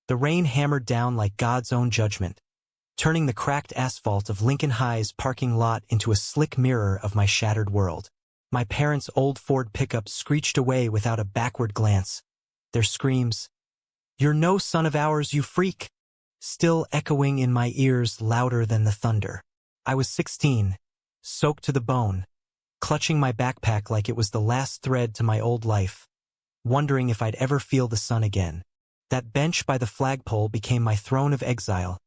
The rain hammered down like God's own judgment, turning the cracked asphalt of Lincoln High's parking lot into a slick mirror of my shattered world. My parents' old Ford pickup screeched away without a backward glance, their screams, "You're no son of ours, you freak!" still echoing in my ears louder than the thunder. I was 16, soaked to the bone, clutching my backpack like it was the last thread to my old life, wondering if I'd ever feel the sun again. That bench by the flagpole became my throne of exile,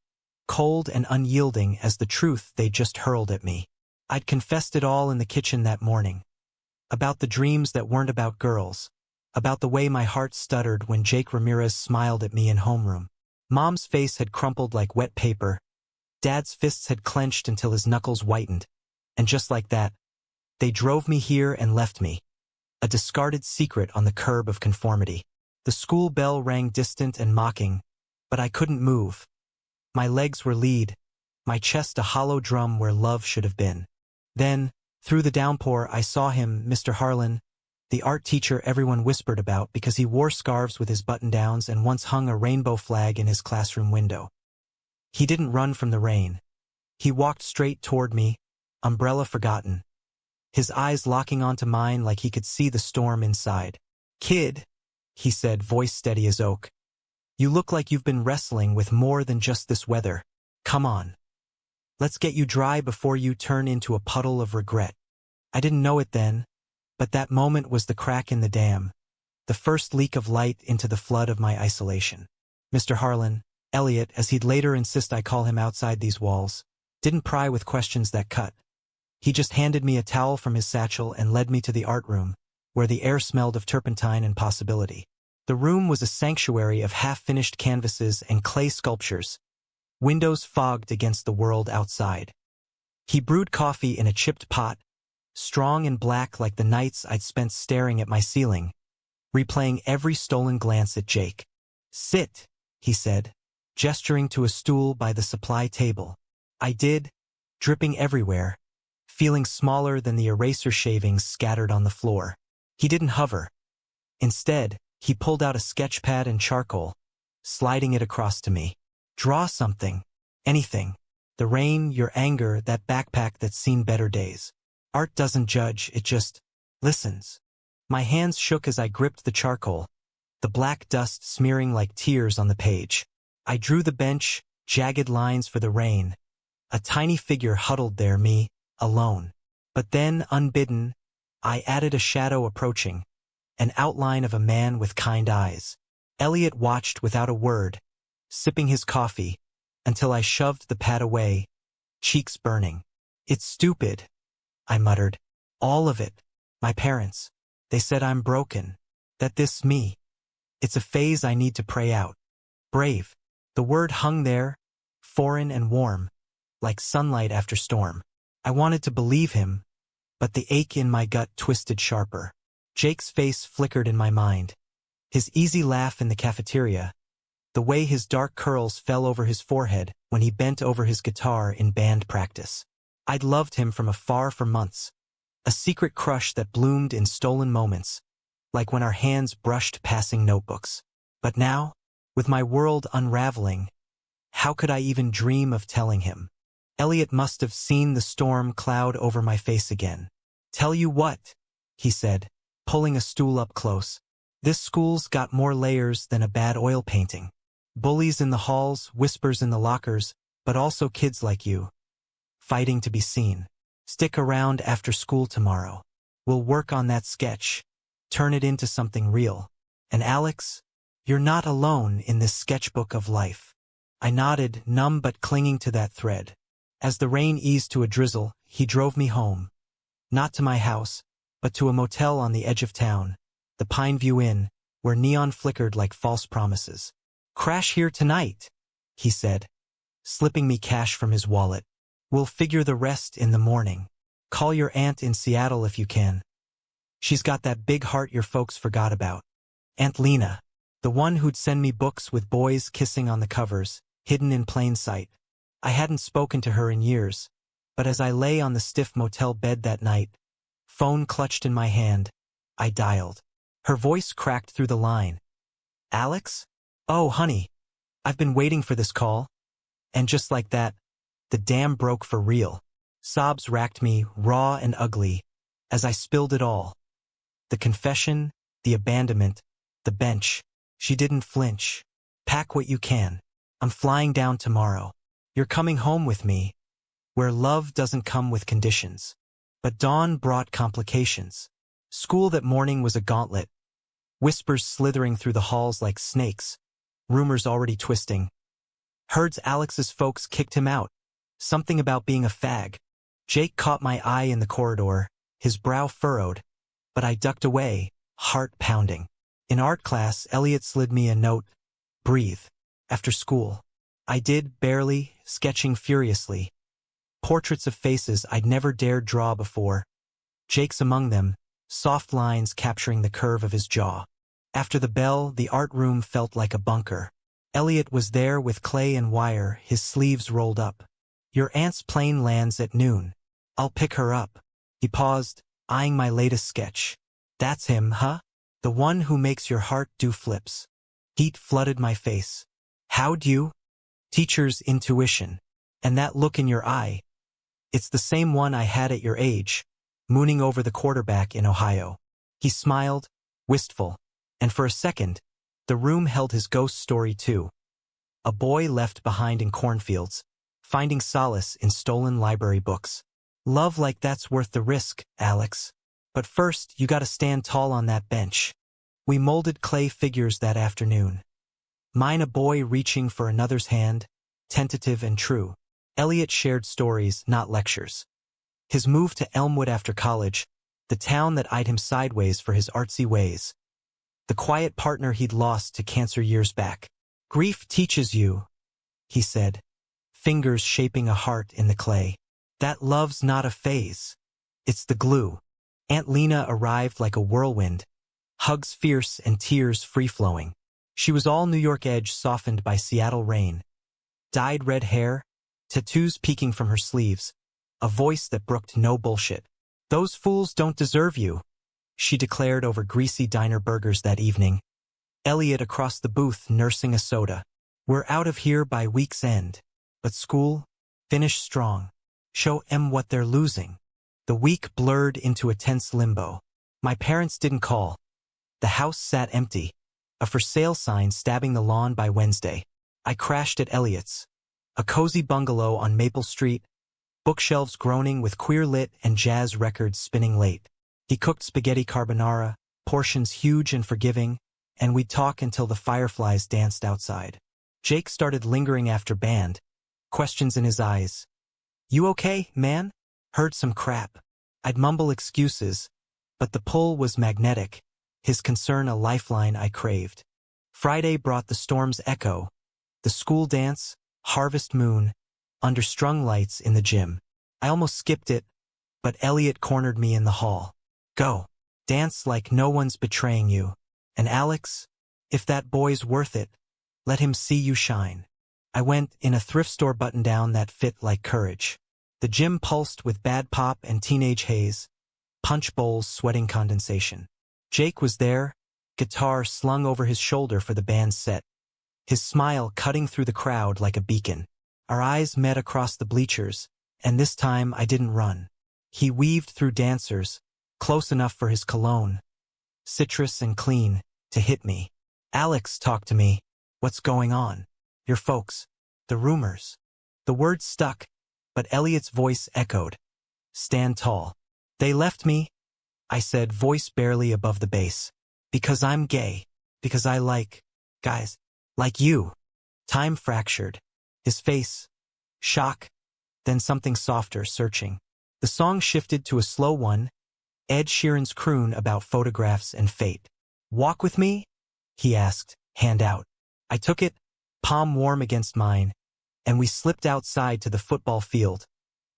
cold and unyielding as the truth they just hurled at me. I'd confessed it all in the kitchen that morning. About the dreams that weren't about girls. About the way my heart stuttered when Jake Ramirez smiled at me in homeroom. Mom's face had crumpled like wet paper. Dad's fists had clenched until his knuckles whitened. And just like that, they drove me here and left me. A discarded secret on the curb of conformity. The school bell rang distant and mocking, but I couldn't move. My legs were lead, my chest a hollow drum where love should have been. Then, through the downpour, I saw him, Mr. Harlan, the art teacher everyone whispered about because he wore scarves with his button-downs and once hung a rainbow flag in his classroom window. He didn't run from the rain. He walked straight toward me, umbrella forgotten, his eyes locking onto mine like he could see the storm inside. "Kid," he said, voice steady as oak, "you look like you've been wrestling with more than just this weather. Come on. Let's get you dry before you turn into a puddle of regret." I didn't know it then, but that moment was the crack in the dam, the first leak of light into the flood of my isolation. Mr. Harlan, Elliot, as he'd later insist I call him outside these walls, didn't pry with questions that cut. He just handed me a towel from his satchel and led me to the art room, where the air smelled of turpentine and possibility. The room was a sanctuary of half-finished canvases and clay sculptures, windows fogged against the world outside. He brewed coffee in a chipped pot, strong and black like the nights I'd spent staring at my ceiling, replaying every stolen glance at Jake. "Sit," he said, gesturing to a stool by the supply table. I did, dripping everywhere, feeling smaller than the eraser shavings scattered on the floor. He didn't hover. Instead, he pulled out a sketch pad and charcoal, sliding it across to me. "Draw something. Anything. The rain, your anger, that backpack that's seen better days. Art doesn't judge, it just listens." My hands shook as I gripped the charcoal, the black dust smearing like tears on the page. I drew the bench, jagged lines for the rain. A tiny figure huddled there, me, alone. But then, unbidden, I added a shadow approaching, an outline of a man with kind eyes. Elliot watched without a word, sipping his coffee, until I shoved the pad away, cheeks burning. "It's stupid," I muttered. "All of it. My parents. They said I'm broken. That this me. It's a phase I need to pray out. Brave." The word hung there, foreign and warm, like sunlight after storm. I wanted to believe him, but the ache in my gut twisted sharper. Jake's face flickered in my mind. His easy laugh in the cafeteria, the way his dark curls fell over his forehead when he bent over his guitar in band practice. I'd loved him from afar for months, a secret crush that bloomed in stolen moments, like when our hands brushed passing notebooks. But now, with my world unraveling, how could I even dream of telling him? Elliot must have seen the storm cloud over my face again. "Tell you what," he said, pulling a stool up close. "This school's got more layers than a bad oil painting. Bullies in the halls, whispers in the lockers, but also kids like you, fighting to be seen. Stick around after school tomorrow. We'll work on that sketch, turn it into something real. And Alex, you're not alone in this sketchbook of life." I nodded, numb but clinging to that thread. As the rain eased to a drizzle, he drove me home. Not to my house, but to a motel on the edge of town, the Pineview Inn, where neon flickered like false promises. "Crash here tonight," he said, slipping me cash from his wallet. "We'll figure the rest in the morning. Call your aunt in Seattle if you can. She's got that big heart your folks forgot about. Aunt Lena, the one who'd send me books with boys kissing on the covers, hidden in plain sight. I hadn't spoken to her in years, but as I lay on the stiff motel bed that night, phone clutched in my hand, I dialed. Her voice cracked through the line. "Alex? Oh, honey. I've been waiting for this call. And just like that, the dam broke for real. Sobs racked me, raw and ugly, as I spilled it all. The confession, the abandonment, the bench. She didn't flinch. Pack what you can. I'm flying down tomorrow. You're coming home with me, where love doesn't come with conditions. But dawn brought complications. School that morning was a gauntlet. Whispers slithering through the halls like snakes. Rumors already twisting. Heard's Alex's folks kicked him out. Something about being a fag. Jake caught my eye in the corridor, his brow furrowed, but I ducked away, heart pounding. In art class, Elliot slid me a note. Breathe. After school. I did, barely, sketching furiously. Portraits of faces I'd never dared draw before. Jake's among them, soft lines capturing the curve of his jaw. After the bell, the art room felt like a bunker. Elliot was there with clay and wire, his sleeves rolled up. Your aunt's plane lands at noon. I'll pick her up. He paused, eyeing my latest sketch. That's him, huh? The one who makes your heart do flips. Heat flooded my face. How'd you? Teacher's intuition. And that look in your eye. It's the same one I had at your age, mooning over the quarterback in Ohio. He smiled, wistful, and for a second, the room held his ghost story too. A boy left behind in cornfields, finding solace in stolen library books. Love like that's worth the risk, Alex. But first, you gotta stand tall on that bench. We molded clay figures that afternoon. Mine a boy reaching for another's hand, tentative and true. Elliot shared stories, not lectures. His move to Elmwood after college, the town that eyed him sideways for his artsy ways. The quiet partner he'd lost to cancer years back. Grief teaches you, he said, fingers shaping a heart in the clay. That love's not a phase. It's the glue. Aunt Lena arrived like a whirlwind, hugs fierce and tears free-flowing. She was all New York edge softened by Seattle rain. Dyed red hair, tattoos peeking from her sleeves, a voice that brooked no bullshit. Those fools don't deserve you, she declared over greasy diner burgers that evening. Elliot across the booth nursing a soda. We're out of here by week's end. But school, finish strong. Show 'em what they're losing. The week blurred into a tense limbo. My parents didn't call. The house sat empty, a for sale sign stabbing the lawn by Wednesday. I crashed at Elliot's, a cozy bungalow on Maple Street, bookshelves groaning with queer lit and jazz records spinning late. He cooked spaghetti carbonara, portions huge and forgiving, and we'd talk until the fireflies danced outside. Jake started lingering after band, questions in his eyes. You okay, man? Heard some crap. I'd mumble excuses, but the pull was magnetic, his concern a lifeline I craved. Friday brought the storm's echo, the school dance, harvest moon, understrung lights in the gym. I almost skipped it, but Elliot cornered me in the hall. Go. Dance like no one's betraying you. And Alex, if that boy's worth it, let him see you shine. I went in a thrift store button-down that fit like courage. The gym pulsed with bad pop and teenage haze, punch bowls sweating condensation. Jake was there, guitar slung over his shoulder for the band's set. His smile cutting through the crowd like a beacon. Our eyes met across the bleachers, and this time I didn't run. He weaved through dancers, close enough for his cologne, citrus and clean, to hit me. Alex, talk to me. What's going on? Your folks. The rumors. The words stuck, but Elliot's voice echoed. Stand tall. They left me, I said, voice barely above the bass. Because I'm gay. Because I like guys. Like you. Time fractured. His face. Shock. Then something softer, searching. The song shifted to a slow one, Ed Sheeran's croon about photographs and fate. Walk with me? He asked, hand out. I took it, palm warm against mine, and we slipped outside to the football field,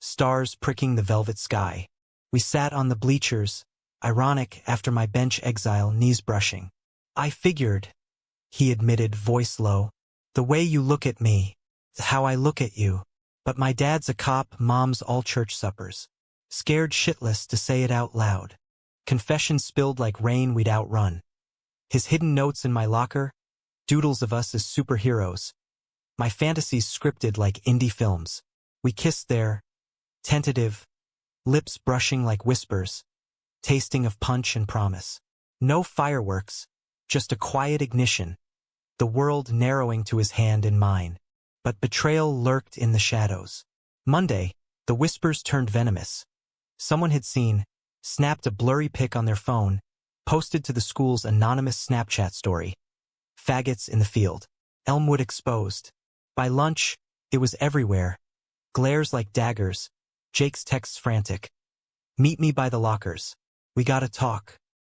stars pricking the velvet sky. We sat on the bleachers, ironic after my bench exile, knees brushing. I figured, he admitted, voice low, the way you look at me, how I look at you. But my dad's a cop, mom's all church suppers. Scared shitless to say it out loud. Confessions spilled like rain we'd outrun. His hidden notes in my locker, doodles of us as superheroes. My fantasies scripted like indie films. We kissed there, tentative, lips brushing like whispers, tasting of punch and promise. No fireworks, just a quiet ignition, the world narrowing to his hand in mine. But betrayal lurked in the shadows. Monday, the whispers turned venomous. Someone had seen, snapped a blurry pic on their phone, posted to the school's anonymous Snapchat story. Faggots in the field. Elmwood exposed. By lunch, it was everywhere. Glares like daggers. Jake's texts frantic. Meet me by the lockers. We gotta talk.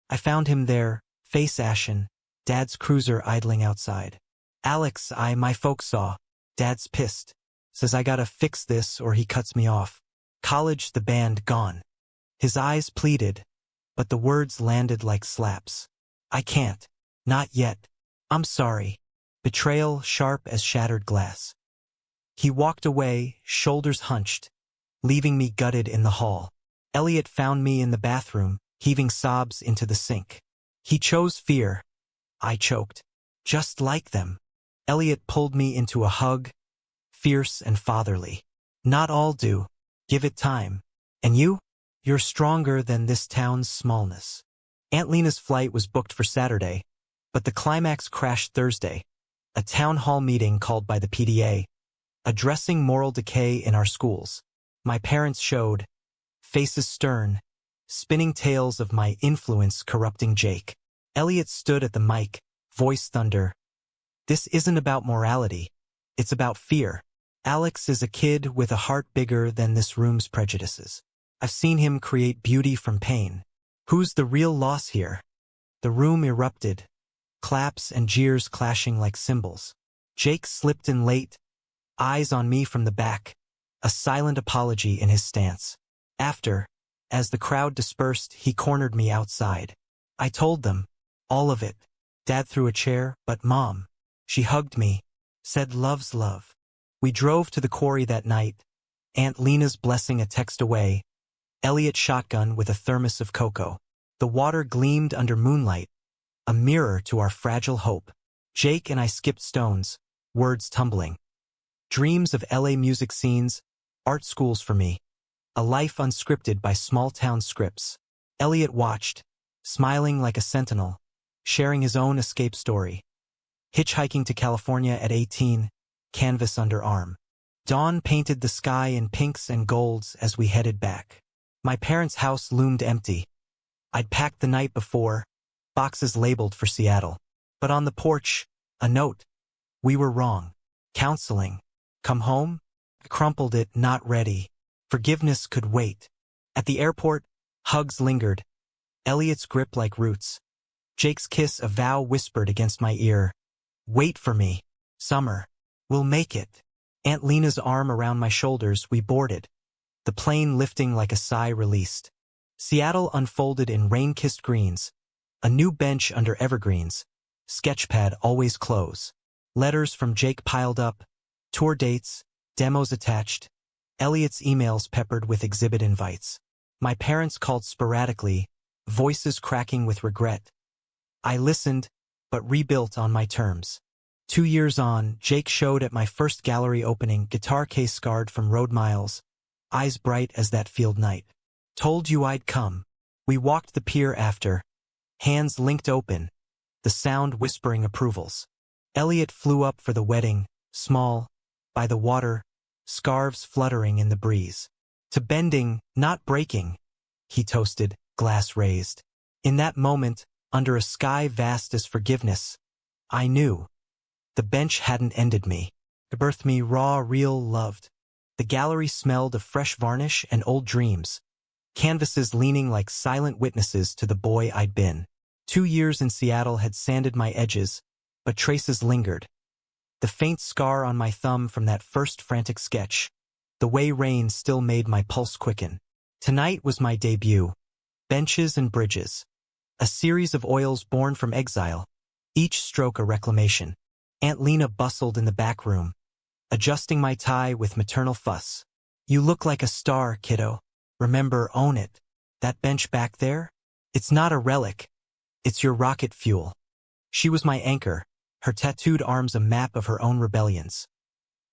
I found him there, face ashen, Dad's cruiser idling outside. Alex, my folks saw. Dad's pissed. Says I gotta fix this or he cuts me off. College, the band, gone. His eyes pleaded, but the words landed like slaps. I can't. Not yet. I'm sorry. Betrayal sharp as shattered glass. He walked away, shoulders hunched, leaving me gutted in the hall. Elliot found me in the bathroom, heaving sobs into the sink. He chose fear. I choked. Just like them. Elliot pulled me into a hug, fierce and fatherly. Not all do. Give it time. And you? You're stronger than this town's smallness. Aunt Lena's flight was booked for Saturday, but the climax crashed Thursday. A town hall meeting called by the PTA, addressing moral decay in our schools. My parents showed, faces stern, spinning tales of my influence corrupting Jake. Elliot stood at the mic, voice thunder. This isn't about morality. It's about fear. Alex is a kid with a heart bigger than this room's prejudices. I've seen him create beauty from pain. Who's the real loss here? The room erupted, claps and jeers clashing like cymbals. Jake slipped in late, eyes on me from the back, a silent apology in his stance. After, as the crowd dispersed, he cornered me outside. I told them, all of it. Dad threw a chair, but Mom. She hugged me, said love's love. We drove to the quarry that night, Aunt Lena's blessing a text away, Elliot shotgun with a thermos of cocoa. The water gleamed under moonlight, a mirror to our fragile hope. Jake and I skipped stones, words tumbling. Dreams of LA music scenes, art schools for me. A life unscripted by small-town scripts. Elliot watched, smiling like a sentinel, sharing his own escape story. Hitchhiking to California at 18, canvas under arm. Dawn painted the sky in pinks and golds as we headed back. My parents' house loomed empty. I'd packed the night before, boxes labeled for Seattle. But on the porch, a note. We were wrong. Counseling. Come home? I crumpled it, not ready. Forgiveness could wait. At the airport, hugs lingered. Elliot's grip like roots. Jake's kiss a vow whispered against my ear. Wait for me. Summer. We'll make it. Aunt Lena's arm around my shoulders, we boarded. The plane lifting like a sigh released. Seattle unfolded in rain-kissed greens. A new bench under evergreens. Sketchpad always close. Letters from Jake piled up. Tour dates. Demos attached. Elliot's emails peppered with exhibit invites. My parents called sporadically, voices cracking with regret. I listened, but rebuilt on my terms. 2 years on, Jake showed at my first gallery opening, guitar case scarred from road miles, eyes bright as that field night. Told you I'd come. We walked the pier after, hands linked open, the sound whispering approvals. Elliot flew up for the wedding, small, by the water, scarves fluttering in the breeze. To bending, not breaking, he toasted, glass raised. In that moment, under a sky vast as forgiveness, I knew. The bench hadn't ended me. It birthed me raw, real, loved. The gallery smelled of fresh varnish and old dreams. Canvases leaning like silent witnesses to the boy I'd been. 2 years in Seattle had sanded my edges, but traces lingered. The faint scar on my thumb from that first frantic sketch. The way rain still made my pulse quicken. Tonight was my debut. Benches and bridges. A series of oils born from exile. Each stroke a reclamation. Aunt Lena bustled in the back room, adjusting my tie with maternal fuss. You look like a star, kiddo. Remember, own it. That bench back there? It's not a relic. It's your rocket fuel. She was my anchor, her tattooed arms a map of her own rebellions.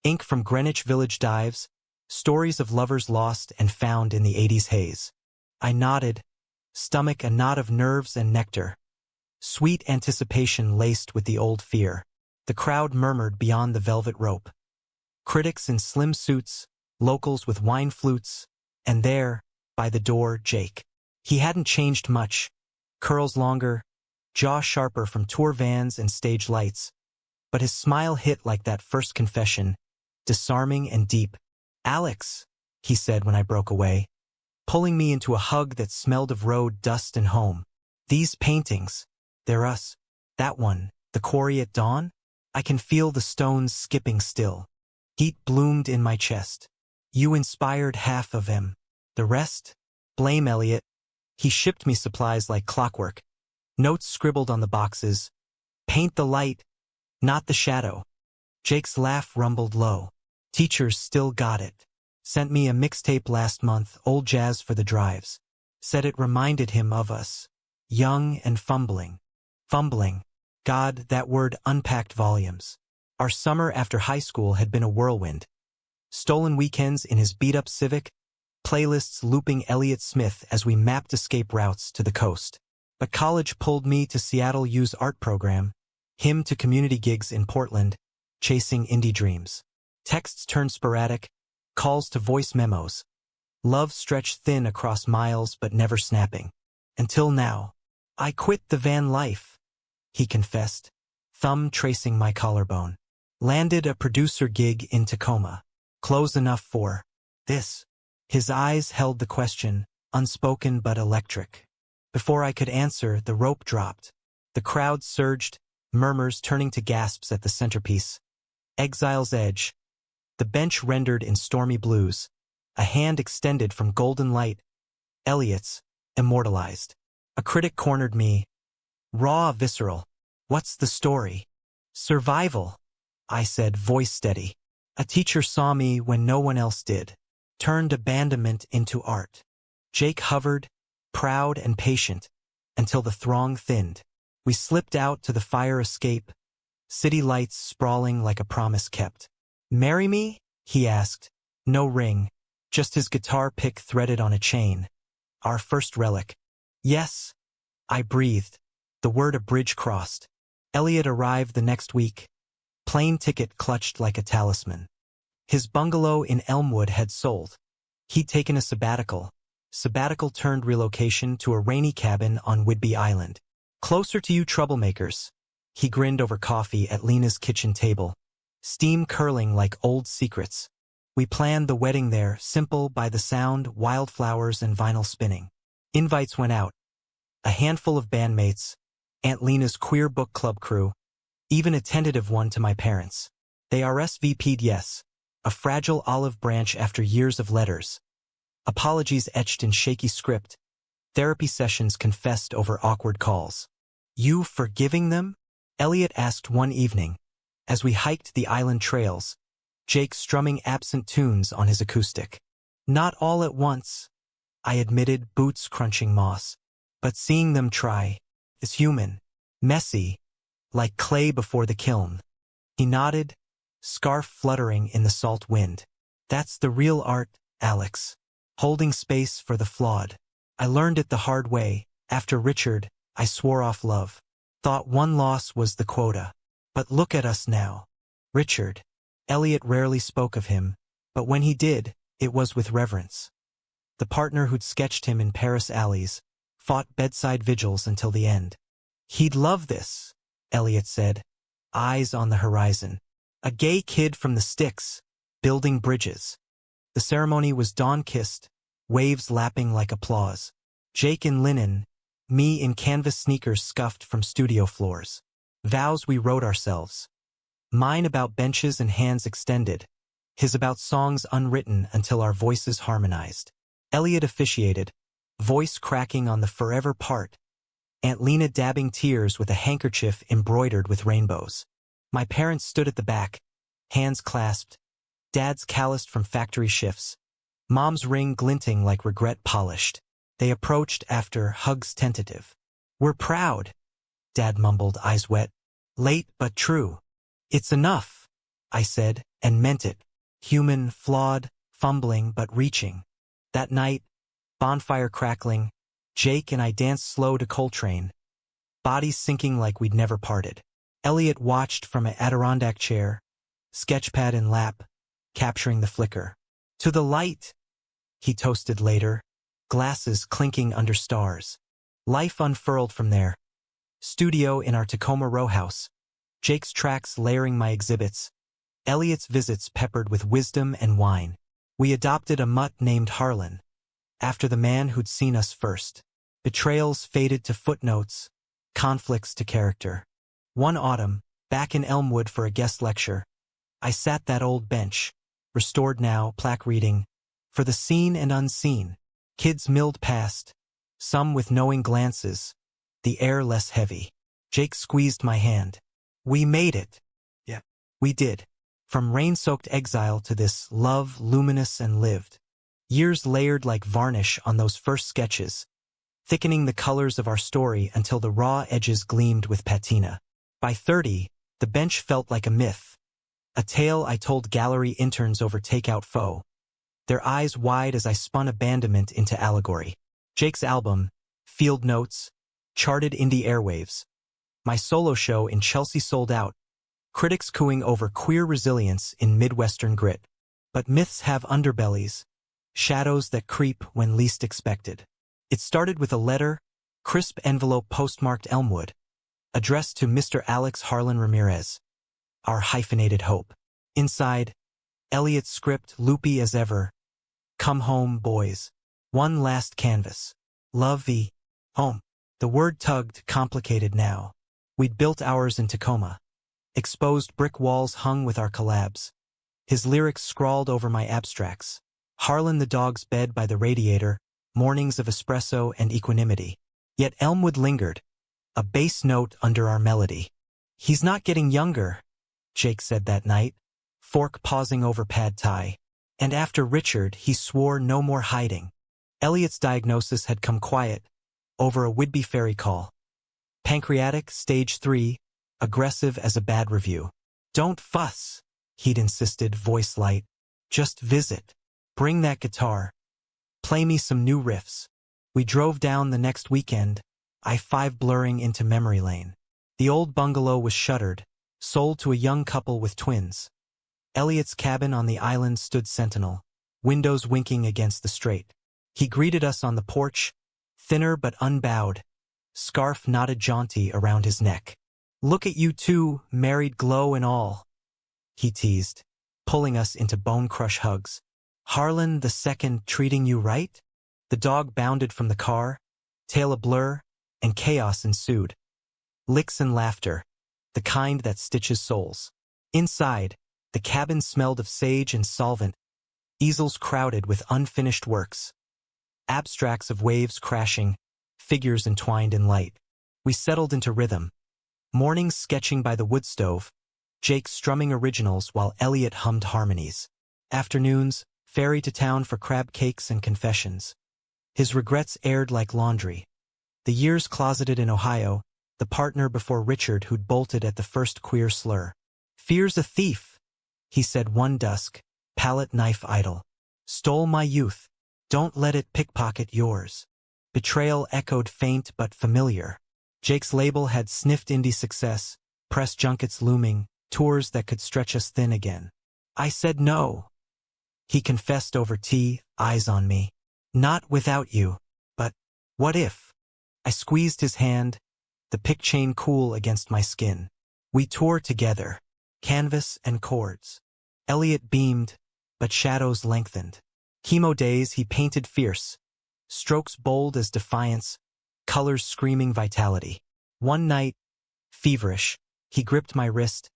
Ink from Greenwich Village dives, stories of lovers lost and found in the 80s haze. I nodded, stomach a knot of nerves and nectar. Sweet anticipation laced with the old fear. The crowd murmured beyond the velvet rope. Critics in slim suits, locals with wine flutes, and there, by the door, Jake. He hadn't changed much. Curls longer, jaw sharper from tour vans and stage lights. But his smile hit like that first confession, disarming and deep. "Alex," he said when I broke away, pulling me into a hug that smelled of road dust and home. "These paintings, they're us. That one, the quarry at dawn? I can feel the stones skipping still." Heat bloomed in my chest. "You inspired half of them. The rest? Blame Elliot. He shipped me supplies like clockwork. Notes scribbled on the boxes. Paint the light, not the shadow." Jake's laugh rumbled low. "Teachers still got it. Sent me a mixtape last month, old jazz for the drives. Said it reminded him of us. Young and fumbling. Fumbling. God, that word unpacked volumes. Our summer after high school had been a whirlwind. Stolen weekends in his beat-up Civic, playlists looping Elliott Smith as we mapped escape routes to the coast. But college pulled me to Seattle U's art program, him to community gigs in Portland, chasing indie dreams. Texts turned sporadic, calls to voice memos. Love stretched thin across miles but never snapping. Until now. "I quit the van life," he confessed, thumb tracing my collarbone. "Landed a producer gig in Tacoma. Close enough for this." His eyes held the question, unspoken but electric. Before I could answer, the rope dropped. The crowd surged, murmurs turning to gasps at the centerpiece. Exile's Edge. The bench rendered in stormy blues. A hand extended from golden light. Elliot's, immortalized. A critic cornered me. "Raw, visceral. What's the story?" "Survival," I said, voice steady. "A teacher saw me when no one else did. Turned abandonment into art." Jake hovered, proud and patient, until the throng thinned. We slipped out to the fire escape, city lights sprawling like a promise kept. "Marry me?" he asked. No ring, just his guitar pick threaded on a chain. Our first relic. "Yes," I breathed. The word a bridge crossed. Elliot arrived the next week. Plane ticket clutched like a talisman. His bungalow in Elmwood had sold. He'd taken a sabbatical. Sabbatical turned relocation to a rainy cabin on Whidbey Island. "Closer to you troublemakers." He grinned over coffee at Lena's kitchen table. Steam curling like old secrets. We planned the wedding there, simple by the sound, wildflowers and vinyl spinning. Invites went out. A handful of bandmates, Aunt Lena's queer book club crew, even a tentative one to my parents. They RSVP'd yes, a fragile olive branch after years of letters. Apologies etched in shaky script. Therapy sessions confessed over awkward calls. "You forgiving them?" Elliot asked one evening, as we hiked the island trails, Jake strumming absent tunes on his acoustic. "Not all at once," I admitted, boots crunching moss. "But seeing them try is human. Messy, like clay before the kiln." He nodded, scarf fluttering in the salt wind. "That's the real art, Alex. Holding space for the flawed. I learned it the hard way. After Richard, I swore off love. Thought one loss was the quota. But look at us now. Richard." Elliot rarely spoke of him, but when he did, it was with reverence. The partner who'd sketched him in Paris alleys, fought bedside vigils until the end. "He'd love this," Elliot said, eyes on the horizon. "A gay kid from the sticks, building bridges." The ceremony was dawn-kissed, waves lapping like applause. Jake in linen, me in canvas sneakers scuffed from studio floors. Vows we wrote ourselves. Mine about benches and hands extended. His about songs unwritten until our voices harmonized. Elliot officiated, voice cracking on the forever part. Aunt Lena dabbing tears with a handkerchief embroidered with rainbows. My parents stood at the back, hands clasped. Dad's calloused from factory shifts. Mom's ring glinting like regret polished. They approached after hugs tentative. "We're proud," Dad mumbled, eyes wet. "Late but true. It's enough." I said, and meant it. Human, flawed, fumbling, but reaching. That night, bonfire crackling, Jake and I danced slow to Coltrane, bodies sinking like we'd never parted. Elliot watched from an Adirondack chair, sketchpad in lap, capturing the flicker. To the light, he toasted later, glasses clinking under stars. Life unfurled from there. Studio in our Tacoma row house. Jake's tracks layering my exhibits. Elliot's visits peppered with wisdom and wine. We adopted a mutt named Harlan, after the man who'd seen us first. Betrayals faded to footnotes, conflicts to character. One autumn, back in Elmwood for a guest lecture, I sat that old bench, restored now, plaque reading, for the seen and unseen. Kids milled past, some with knowing glances, the air less heavy. Jake squeezed my hand. We made it. Yeah, we did. From rain-soaked exile to this love luminous and lived. Years layered like varnish on those first sketches, thickening the colors of our story until the raw edges gleamed with patina. By 30, the bench felt like a myth, a tale I told gallery interns over takeout pho, their eyes wide as I spun abandonment into allegory. Jake's album, Field Notes, charted indie airwaves. My solo show in Chelsea sold out, critics cooing over queer resilience in Midwestern grit. But myths have underbellies, shadows that creep when least expected. It started with a letter, crisp envelope postmarked Elmwood, addressed to Mr. Alex Harlan Ramirez, our hyphenated hope. Inside, Elliot's script loopy as ever. Come home, boys. One last canvas. Love V. Home. The word tugged, complicated now. We'd built ours in Tacoma. Exposed brick walls hung with our collabs. His lyrics scrawled over my abstracts. Harlan the dog's bed by the radiator, mornings of espresso and equanimity. Yet Elmwood lingered, a bass note under our melody. He's not getting younger, Jake said that night, fork pausing over pad thai. And after Richard, he swore no more hiding. Elliot's diagnosis had come quiet, over a Whidbey Ferry call. Pancreatic, stage 3, aggressive as a bad review. Don't fuss, he'd insisted, voice light. Just visit. Bring that guitar. Play me some new riffs. We drove down the next weekend, I-5 blurring into memory lane. The old bungalow was shuttered, sold to a young couple with twins. Elliot's cabin on the island stood sentinel, windows winking against the strait. He greeted us on the porch, thinner but unbowed, scarf knotted jaunty around his neck. Look at you two, married glow and all, he teased, pulling us into bone-crush hugs. Harlan the second treating you right? The dog bounded from the car, tail a blur, and chaos ensued. Licks and laughter, the kind that stitches souls. Inside, the cabin smelled of sage and solvent, easels crowded with unfinished works. Abstracts of waves crashing, figures entwined in light. We settled into rhythm. Mornings sketching by the wood stove, Jake strumming originals while Elliot hummed harmonies. Afternoons, ferry to town for crab cakes and confessions. His regrets aired like laundry. The years closeted in Ohio, the partner before Richard who'd bolted at the first queer slur. Fear's a thief, he said one dusk, palette knife idle. Stole my youth. Don't let it pickpocket yours. Betrayal echoed faint but familiar. Jake's label had sniffed indie success, press junkets looming, tours that could stretch us thin again. I said no. He confessed over tea, eyes on me. Not without you. But what if? I squeezed his hand, the pick chain cool against my skin. We tore together, canvas and chords. Elliot beamed, but shadows lengthened. Chemo days he painted fierce, strokes bold as defiance, colors screaming vitality. One night, feverish, he gripped my wrist.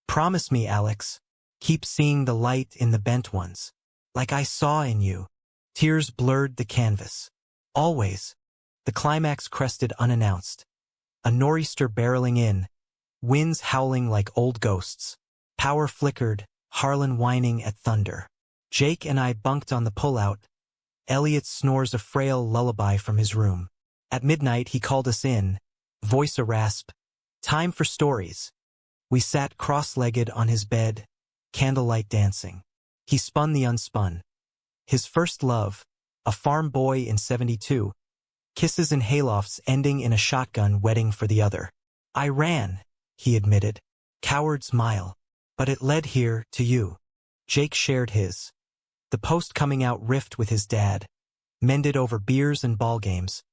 Promise me, Alex, keep seeing the light in the bent ones, like I saw in you. Tears blurred the canvas. Always. The climax crested unannounced. A nor'easter barreling in, winds howling like old ghosts. Power flickered, Harlan whining at thunder. Jake and I bunked on the pullout. Elliot snores a frail lullaby from his room. At midnight he called us in, voice a rasp. Time for stories. We sat cross-legged on his bed, candlelight dancing. He spun the unspun. His first love, a farm boy in 72, kisses in haylofts ending in a shotgun wedding for the other. I ran, he admitted. Coward's mile. But it led here, to you. Jake shared his. The post-coming-out rift with his dad, mended over beers and ball games,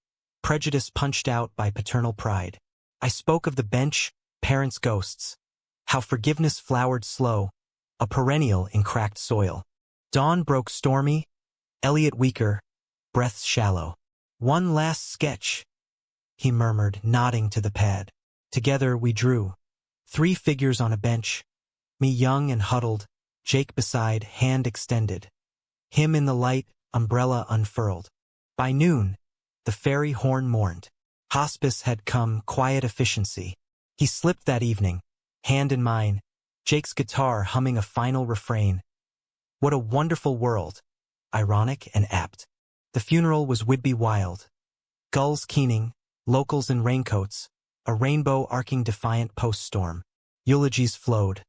prejudice punched out by paternal pride. I spoke of the bench, parents' ghosts, how forgiveness flowered slow, a perennial in cracked soil. Dawn broke stormy, Elliot weaker, breaths shallow. One last sketch, he murmured, nodding to the pad. Together we drew. 3 figures on a bench, me young and huddled, Jake beside, hand extended. Him in the light, umbrella unfurled. By noon, the fairy horn mourned. Hospice had come, quiet efficiency. He slipped that evening, hand in mine, Jake's guitar humming a final refrain. What a wonderful world, ironic and apt. The funeral was Whidbey wild. Gulls keening, locals in raincoats, a rainbow arcing defiant post-storm. Eulogies flowed.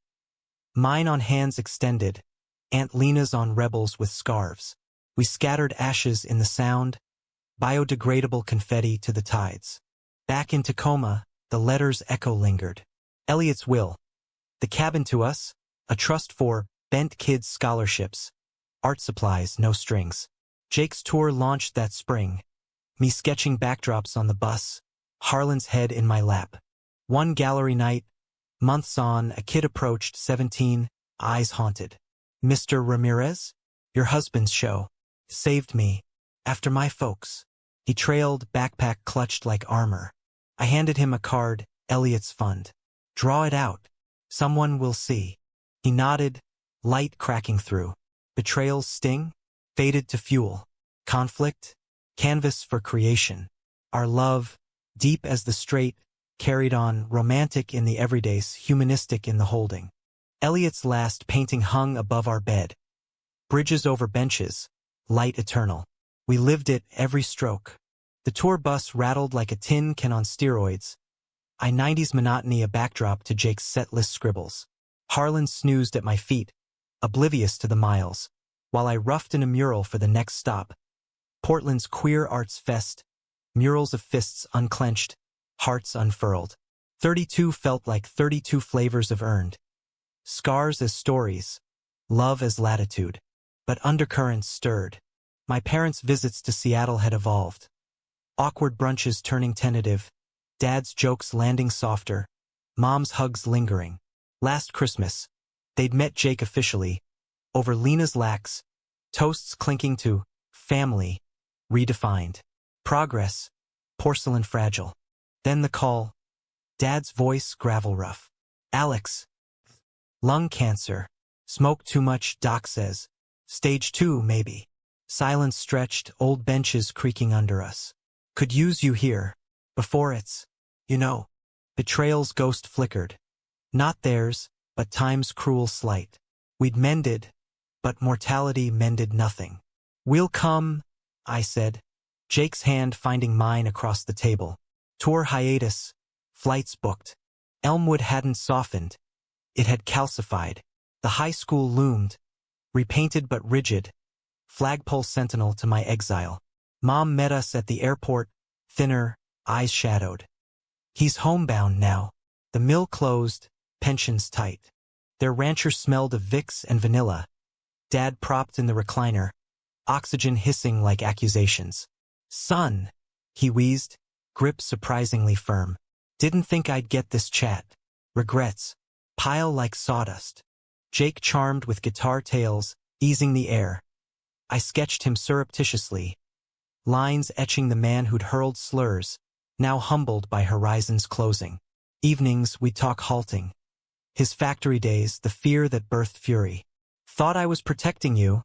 Mine on hands extended, Aunt Lena's on rebels with scarves. We scattered ashes in the sound, biodegradable confetti to the tides. Back in Tacoma, the letter's echo lingered. Elliot's will. The cabin to us, a trust for bent kids' scholarships. Art supplies, no strings. Jake's tour launched that spring. Me sketching backdrops on the bus, Harlan's head in my lap. One gallery night, months on, a kid approached, 17, eyes haunted. Mr. Ramirez? Your husband's show. Saved me. After my folks. He trailed, backpack clutched like armor. I handed him a card, Elliot's fund. Draw it out. Someone will see. He nodded, light cracking through. Betrayal's sting? Faded to fuel. Conflict? Canvas for creation. Our love, deep as the strait, carried on, romantic in the everydays, humanistic in the holding. Elliot's last painting hung above our bed. Bridges over benches, light eternal. We lived it every stroke. The tour bus rattled like a tin can on steroids. I-90's monotony a backdrop to Jake's set-list scribbles. Harlan snoozed at my feet, oblivious to the miles, while I roughed in a mural for the next stop. Portland's Queer Arts Fest, murals of fists unclenched, hearts unfurled. 32 felt like 32 flavors of earned. Scars as stories, love as latitude. But undercurrents stirred. My parents' visits to Seattle had evolved. Awkward brunches turning tentative, Dad's jokes landing softer, Mom's hugs lingering. Last Christmas, they'd met Jake officially, over Lena's lax, toasts clinking to family, redefined. Progress, porcelain fragile. Then the call, Dad's voice gravel rough. Alex. Lung cancer. Smoke too much, doc says. Stage 2, maybe. Silence stretched, old benches creaking under us. Could use you here. Before it's, you know. Betrayal's ghost flickered. Not theirs, but time's cruel slight. We'd mended, but mortality mended nothing. We'll come, I said. Jake's hand finding mine across the table. Tour hiatus, flights booked. Elmwood hadn't softened. It had calcified. The high school loomed, repainted but rigid, flagpole sentinel to my exile. Mom met us at the airport, thinner, eyes shadowed. He's homebound now. The mill closed, pensions tight. Their rancher smelled of Vicks and vanilla. Dad propped in the recliner, oxygen hissing like accusations. Son, he wheezed, grip surprisingly firm. Didn't think I'd get this chat. Regrets, pile like sawdust. Jake charmed with guitar tails, easing the air. I sketched him surreptitiously. Lines etching the man who'd hurled slurs, now humbled by horizons closing. Evenings we'd talk halting. His factory days, the fear that birthed fury. Thought I was protecting you,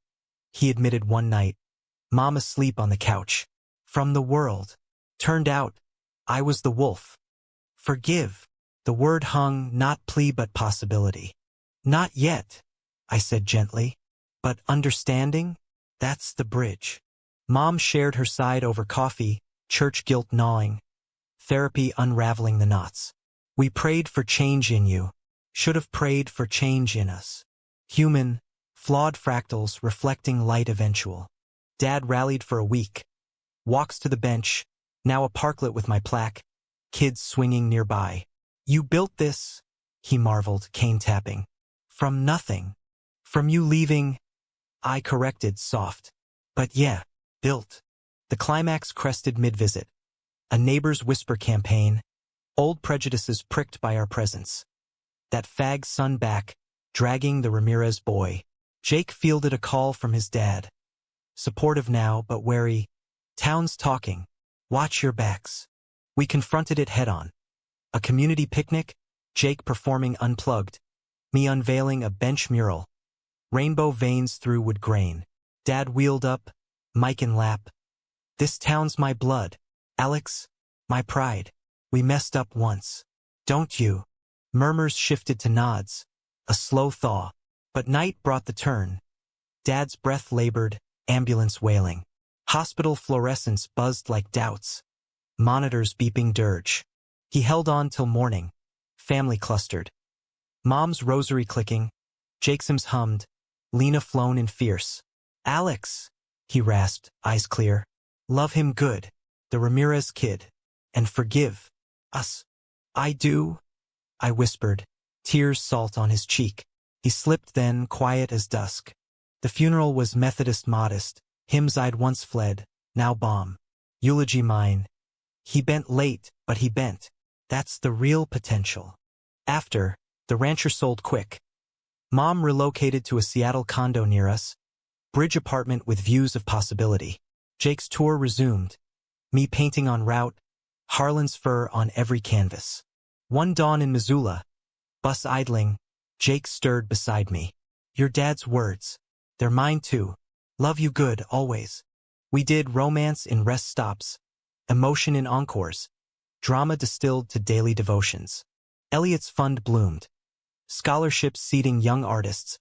he admitted one night. Mom asleep on the couch. From the world. Turned out, I was the wolf. Forgive. The word hung, not plea but possibility. Not yet, I said gently. But understanding? That's the bridge. Mom shared her side over coffee, church guilt gnawing, therapy unraveling the knots. We prayed for change in you. Should have prayed for change in us. Human, flawed fractals reflecting light eventual. Dad rallied for a week. Walks to the bench, now a parklet with my plaque, kids swinging nearby. You built this, he marveled, cane tapping. From nothing. From you leaving, I corrected, soft. But yeah, built. The climax crested mid-visit. A neighbor's whisper campaign, old prejudices pricked by our presence. That fag's son back, dragging the Ramirez boy. Jake fielded a call from his dad. Supportive now, but wary. Town's talking. Watch your backs. We confronted it head-on. A community picnic, Jake performing unplugged, me unveiling a bench mural. Rainbow veins through wood grain. Dad wheeled up, mic in lap. This town's my blood. Alex, my pride. We messed up once. Don't you? Murmurs shifted to nods. A slow thaw. But night brought the turn. Dad's breath labored, ambulance wailing. Hospital fluorescence buzzed like doubts. Monitors beeping dirge. He held on till morning. Family clustered. Mom's rosary clicking. Jake's hummed. Lena flown in fierce. Alex, he rasped, eyes clear. Love him good. The Ramirez kid. And forgive. Us. I do. I whispered. Tears salt on his cheek. He slipped then, quiet as dusk. The funeral was Methodist modest. Hymns I'd once fled, now bomb. Eulogy mine. He bent late, but he bent. That's the real potential. After, the rancher sold quick. Mom relocated to a Seattle condo near us. Bridge apartment with views of possibility. Jake's tour resumed. Me painting on route. Harlan's fur on every canvas. One dawn in Missoula. Bus idling. Jake stirred beside me. Your dad's words. They're mine too. Love you good, always. We did romance in rest stops. Emotion in encores. Drama distilled to daily devotions. Eliot's fund bloomed. Scholarships seeding young artists.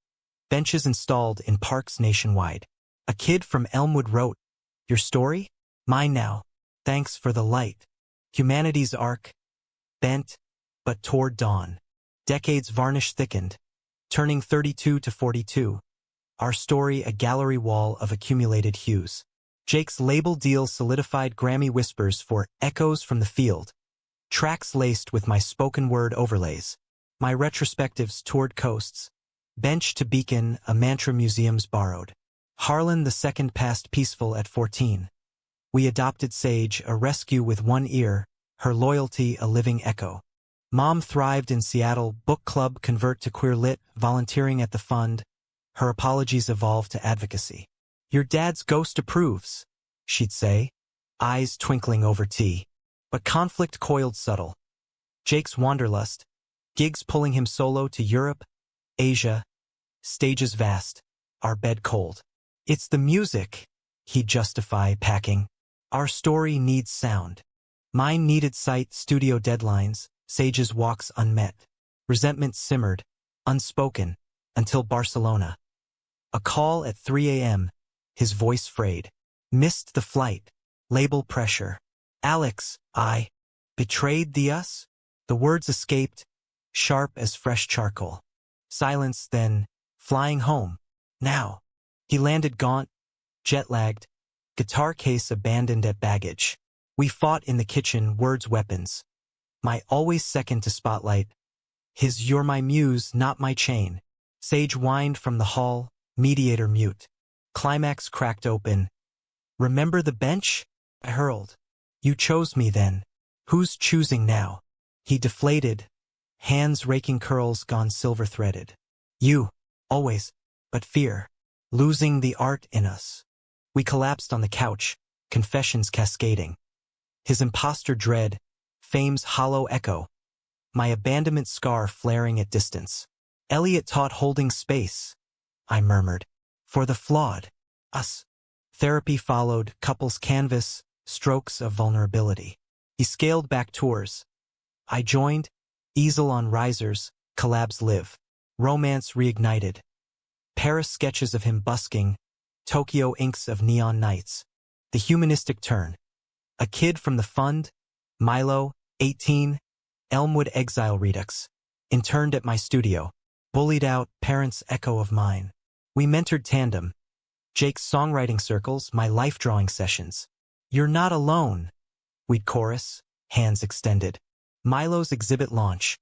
Benches installed in parks nationwide. A kid from Elmwood wrote, your story? Mine now. Thanks for the light. Humanity's arc. Bent, but toward dawn. Decades varnish thickened. Turning 32 to 42. Our story a gallery wall of accumulated hues. Jake's label deal solidified Grammy whispers for Echoes from the Field. Tracks laced with my spoken word overlays. My retrospectives toured coasts. Bench to beacon, a mantra museums borrowed. Harlan II passed peaceful at 14. We adopted Sage, a rescue with one ear, her loyalty a living echo. Mom thrived in Seattle, book club convert to queer lit, volunteering at the fund. Her apologies evolved to advocacy. Your dad's ghost approves, she'd say, eyes twinkling over tea. But conflict coiled subtle. Jake's wanderlust, gigs pulling him solo to Europe, Asia, stages vast, our bed cold. It's the music, he'd justify, packing. Our story needs sound. Mine needed sight, studio deadlines, Sage's walks unmet. Resentment simmered, unspoken, until Barcelona. A call at 3 a.m., his voice frayed. Missed the flight. Label pressure. Alex, I betrayed thee us? The words escaped, sharp as fresh charcoal. Silence then, flying home. Now. He landed gaunt, jet-lagged, guitar case abandoned at baggage. We fought in the kitchen, words weapons. My always second to spotlight. His you're my muse, not my chain. Sage whined from the hall, mediator mute. Climax cracked open. Remember the bench? I hurled. You chose me then. Who's choosing now? He deflated, hands raking curls gone silver-threaded. You, always, but fear. Losing the art in us. We collapsed on the couch, confessions cascading. His imposter dread, fame's hollow echo. My abandonment scar flaring at distance. Eliot taught holding space, I murmured. For the flawed. Us. Therapy followed, couples canvas, strokes of vulnerability. He scaled back tours. I joined, easel on risers, collabs live. Romance reignited. Paris sketches of him busking, Tokyo inks of neon nights. The humanistic turn. A kid from the fund, Milo, 18, Elmwood Exile Redux. Interned at my studio. Bullied out, parents' echo of mine. We mentored tandem. Jake's songwriting circles, my life drawing sessions. You're not alone. We'd chorus, hands extended. Milo's exhibit launch.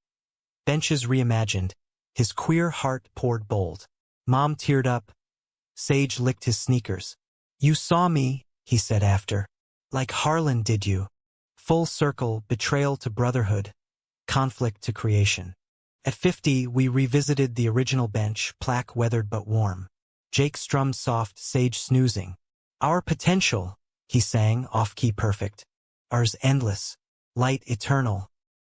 Benches reimagined. His queer heart poured bold. Mom teared up. Sage licked his sneakers. You saw me, he said after. Like Harlan did you. Full circle, betrayal to brotherhood. Conflict to creation. At 50, we revisited the original bench, plaque weathered but warm. Jake strummed soft, Sage snoozing. Our potential, he sang, off-key perfect. Ours endless. Light eternal.